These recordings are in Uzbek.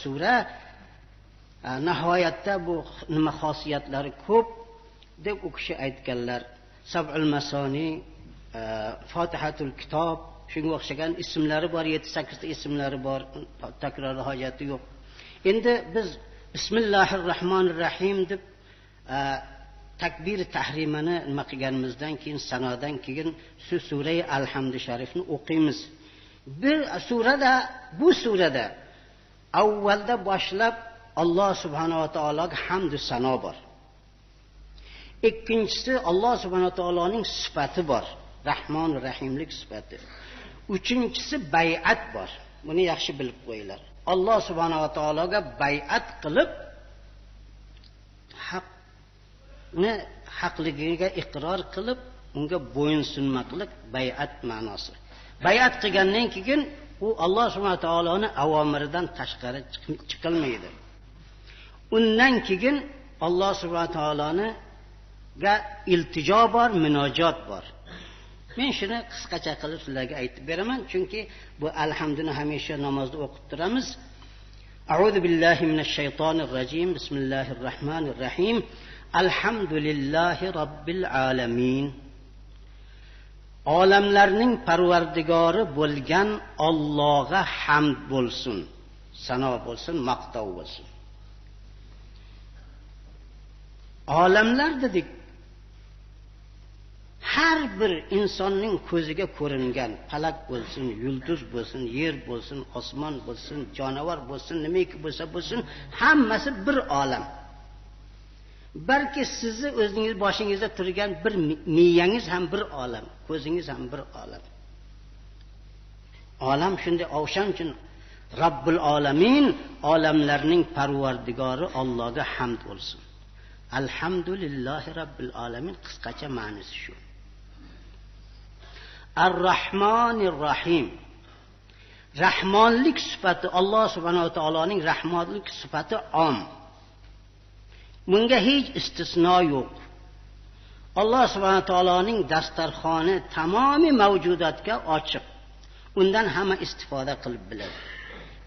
sura nihoyatda bu nima xosiyatlari ko'p deb u kishi aytganlar. Sab'ul masoni, Fotihatul kitob, shunga o'xshagan ismlari bor, 7-8 ta ismlari bor, takror hojati yo'q. Endi biz Bismillahirrohmanirrohim deb takbir tahrimani nima qilganimizdan keyin, sanodan keyin shu sura Alhamd sharifni o'qiymiz. Bu surada avvalda boshlab Alloh subhanahu va taologa hamd va sano bor. Ikkinchisi Alloh subhanahu va taoloning sifati bor, Rahmon va Rahimlik sifati. Uchinchisi bay'at bor. Buni yaxshi bilib qo'yinglar. Alloh subhanahu va taologa bay'at qilib, haqligiga iqror qilib, unga bo'yinsunmoqlik bay'at ma'nosi. Bay'at qilgandan keyin u Alloh subhanahu va taoloning avomiridan tashqari chiqilmaydi. Undan keyin Alloh subhanahu va taologa iltijo bor, munojot bor. Men shuni qisqacha qilib sizlarga aytib beraman, chunki bu alhamduni hamisha namozda o'qib turamiz. A'udhu billahi minash shaytonir rojim. Bismillahir rohmanir rohim. Alhamdulillahi robbil alamin. Olamlarning parvardigori bo'lgan Allohga hamd bo'lsin, sano bo'lsin, maqtov bo'lsin. Olamlar dedik, har bir insonning ko'ziga ko'ringan, falak bo'lsin, yulduz bo'lsin, yer bo'lsin, osmon bo'lsin, jonivor bo'lsin, nimaki bo'lsa bo'lsin, hammasi bir olam. Balki sizni o'zingiz boshingizda turgan bir miyangiz ham bir olam, ko'zingiz ham bir olam. Olam shunday o'shan uchun Robbul alamin, olamlarning parvardigori Allohga hamd bo'lsin. Alhamdulillahi robbil alamin qisqacha ma'nosi shu. Ar-Rahmanir Rahim. Rahmonlik sifati, Alloh subhanahu va taoloning rahmonlik sifati om. Bunga hech istisno yo'q. Alloh subhanahu va taoloning dasturxoni tamomiy mavjudotga ochiq. Undan hamma istifoda qilib biladi.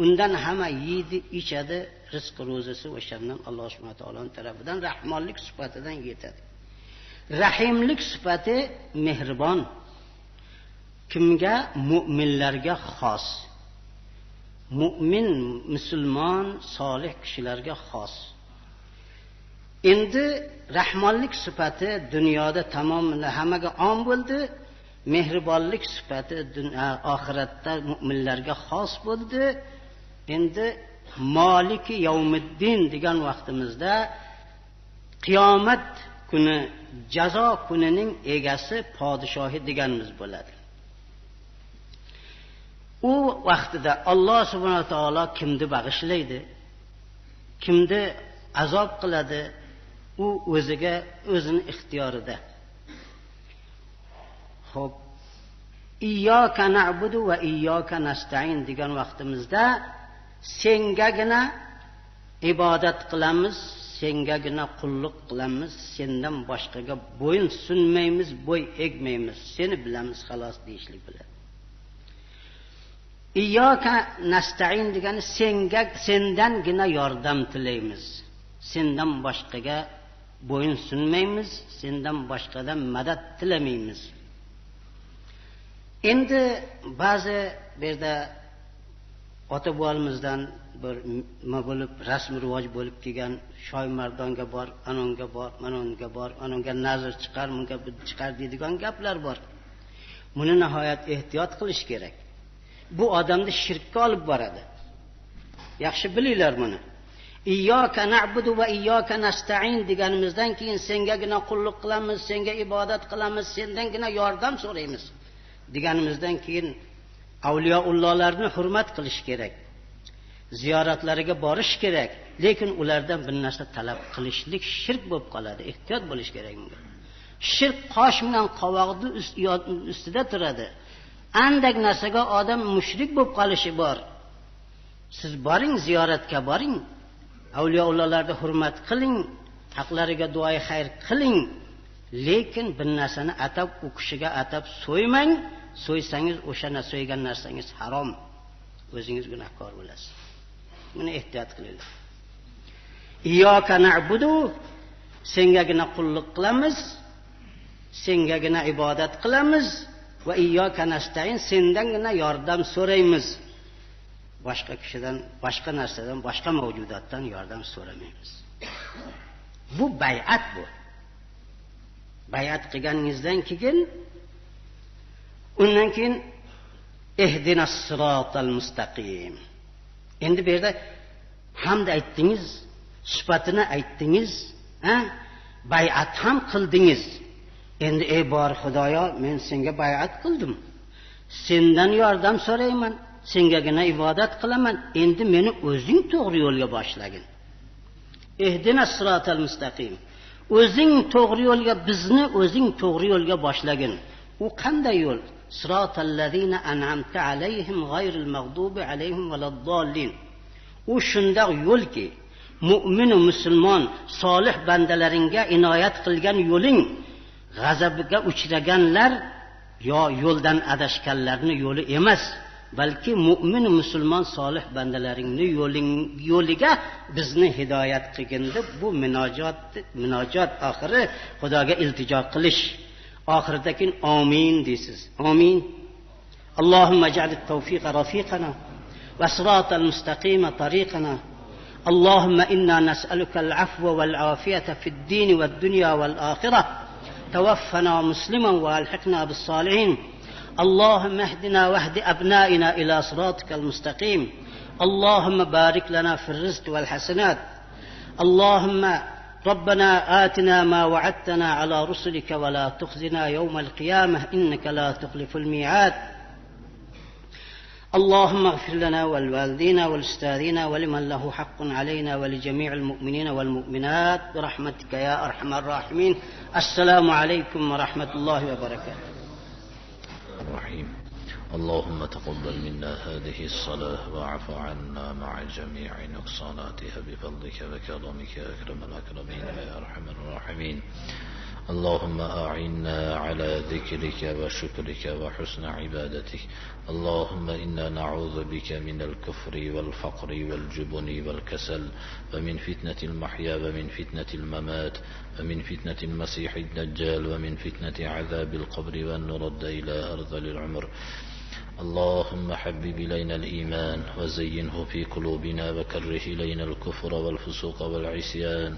Undan hamma yeydi, ichadi, rizq ro'zasi va shandan Alloh subhanahu va taoloning tarafidan rahmonlik sifatidan yetadi. Rahimlik sifati mehribon. Kimga? Mu'minlarga xos. Mu'min, musulmon, solih kishilarga xos. Endi rahmonlik sifati dunyoda tamomila hammaga om bo'ldi. Mehribonlik sifati oxiratda mu'minlarga xos bo'ldi. Endi Maliki yawmiddin degan vaqtimizda qiyomat kuni, jazo kunining egasi, podshohi deganimiz bo'ladi. U vaqtida Alloh subhanahu va taolo kimni bag'ishlaydi, kimni azob qiladi, u o'zining ixtiyorida. Xo'p, iyyoka na'budu va iyyoka nasta'in degan vaqtimizda sengagina ibodat qilamiz, sengagina qulluq qilamiz, sendan boshqaga bo'yin sunmaymiz, bo'y egmaymiz, seni bilamiz xolos deyishlik bilan. Iyyoka nasta'in degani sendangina yordam tilaymiz, sendan boshqaga bo'yin sunmaymiz, sendan boshqadan madad tilamaymiz. Endi ba'zi bu yerda ota-bobolimizdan bir nima bo'lib, rasm rivoj bo'lib kelgan, shoy mardonga bor, anonga bor, manonga bor, anonga nazr chiqar, bunga bu chiqar deydigan gaplar bor. Buni nihoyat ehtiyot qilish kerak. Bu odamni shirkka olib boradi. Yaxshi bilinglar buni. Iyyoka na'budu va iyyoka nasta'in deganimizdan keyin sengagina qulluq qilamiz, senga ibodat qilamiz, sendangina yordam so'raymiz deganimizdan keyin avliyoullohlarni hurmat qilish kerak. Ziyoratlariga borish kerak, lekin ulardan bir narsa talab qilishlik shirk bo'lib qoladi. Ehtiyot bo'lish kerak bunga. Shirk qosh bilan qovoqni ustida turadi. Andak narsaga odam mushrik bo'lib qolishi bor. Siz boring, ziyoratga boring, avliyoullohlarni hurmat qiling, haqlariga duoyi xayr qiling, lekin bir narsani atab u kishiga atab so'ymang. So'ysangiz o'sha so'ygan narsangiz harom, o'zingiz gunohkor bo'lasiz. Buni ehtiyot qilinglar. İyyaka na'budu, sengagina qulluq qilamiz, sengagina ibodat qilamiz va iyyaka nasta'in, sendangina yordam so'raymiz. Boshqa kishidan, boshqa narsadan, boshqa mavjudotdan yordam so'ramaymiz. Bu bay'at bu. Bay'at qilganingizdan keyin undan keyin ihdinas siratal mustaqim. Endi bu yerda hamd aytdingiz, sifatini aytdingiz, bay'at ham qildingiz. Endi ey bor Xudoyo, men senga bay'at qildim. Sendan yordam so'rayman, sengagina ibodat qilaman. Endi meni o'zing to'g'ri yo'lga boshlagin. Ihdinas siratal mustaqim. O'zing to'g'ri yo'lga, bizni o'zing to'g'ri yo'lga boshlagin. U qanday yo'l? Siratal ladzina an'amta alayhim g'ayril mag'dubi alayhim valaddallin. U shunday yo'lki, mu'min va musulmon solih bandalaringga inoyat qilgan yo'ling, g'azabiga uchraganlar yo yo'ldan adashganlarning yo'li emas, balki mu'min va musulmon solih bandalaringning yo'liga bizni hidoyat qilgin deb bu munojot oxiri Xudoga iltijo qilish. Oxiridagi amin deysiz. Amin. Allohumma ja'al at-tawfiqa rafiqana va siratal mustaqima tariqana. Allohumma inna nas'aluka al-'afwa wal-'afiyata fid-din wad-dunya wal-akhirah. Tawaffana musliman wa alhiqna bis-salihin. اللهم اهدنا واهد أبنائنا إلى صراطك المستقيم. اللهم بارك لنا في الرزق والحسنات. اللهم ربنا آتنا ما وعدتنا على رسلك ولا تخزنا يوم القيامة إنك لا تخلف الميعاد. اللهم اغفر لنا ولوالدينا ولأستاذنا ولمن له حق علينا ولجميع المؤمنين والمؤمنات برحمتك يا أرحم الراحمين. السلام عليكم ورحمة الله وبركاته. الرحيم. اللهم تقبل منا هذه الصلاة واعف عنا مع جميع نقصاناتها بفضلك وكرمك يا أكرم الأكرمين يا أرحم الراحمين. اللهم أعنا على ذكرك وشكرك وحسن عبادتك. اللهم إنا نعوذ بك من الكفر والفقر والجبن والكسل ومن فتنة المحيا ومن فتنة الممات ومن فتنة المسيح الدجال ومن فتنة عذاب القبر وأن نرد إلى أرذل العمر. اللهم حبب إلينا الإيمان وزينه في قلوبنا وكره إلينا الكفر والفسوق والعصيان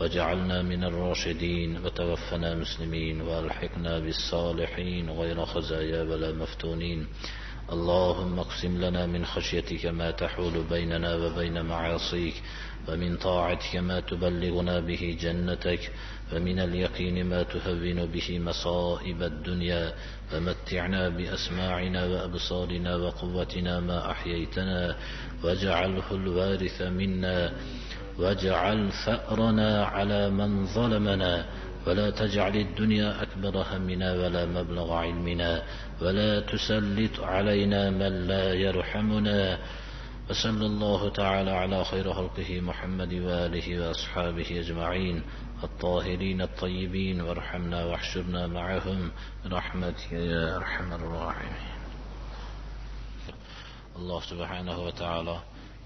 وجعلنا من الراشدين وتوفنا مسلمين وألحقنا بالصالحين غير خزايا ولا مفتونين. اللهم اقسم لنا من خشيتك ما تحول بيننا وبين معاصيك ومن طاعتك ما تبلغنا به جنتك ومن اليقين ما تهون به مصائب الدنيا ومتعنا بأسماعنا وأبصارنا وقوتنا ما أحييتنا واجعله الوارث منا واجعل ثأرنا على من ظلمنا ولا تجعل الدنيا أكبر همنا ولا مبلغ علمنا ولا تسلط علينا من لا يرحمنا. وصلى الله تعالى على خير خلقه محمد وآله وأصحابه أجمعين الطاهرين الطيبين وارحمنا واحشرنا معهم برحمتك يا أرحم الراحمين. الله سبحانه وتعالى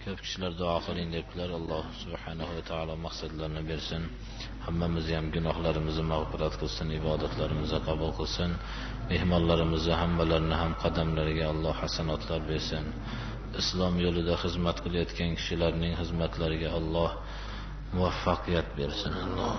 ko'p kishilar duo qiling debdilar. Alloh subhanahu va taolo maqsadlarini bersin. Hammamizni ham gunohlarimizni mag'firat qilsin, ibodatlarimizni qabul qilsin. Mehmonlarimizni hammalarini ham qadamlariga Alloh hasanotlar bersin. Islom yo'lida xizmat qilayotgan kishilarning xizmatlariga Alloh muvaffaqiyat bersin. Alloh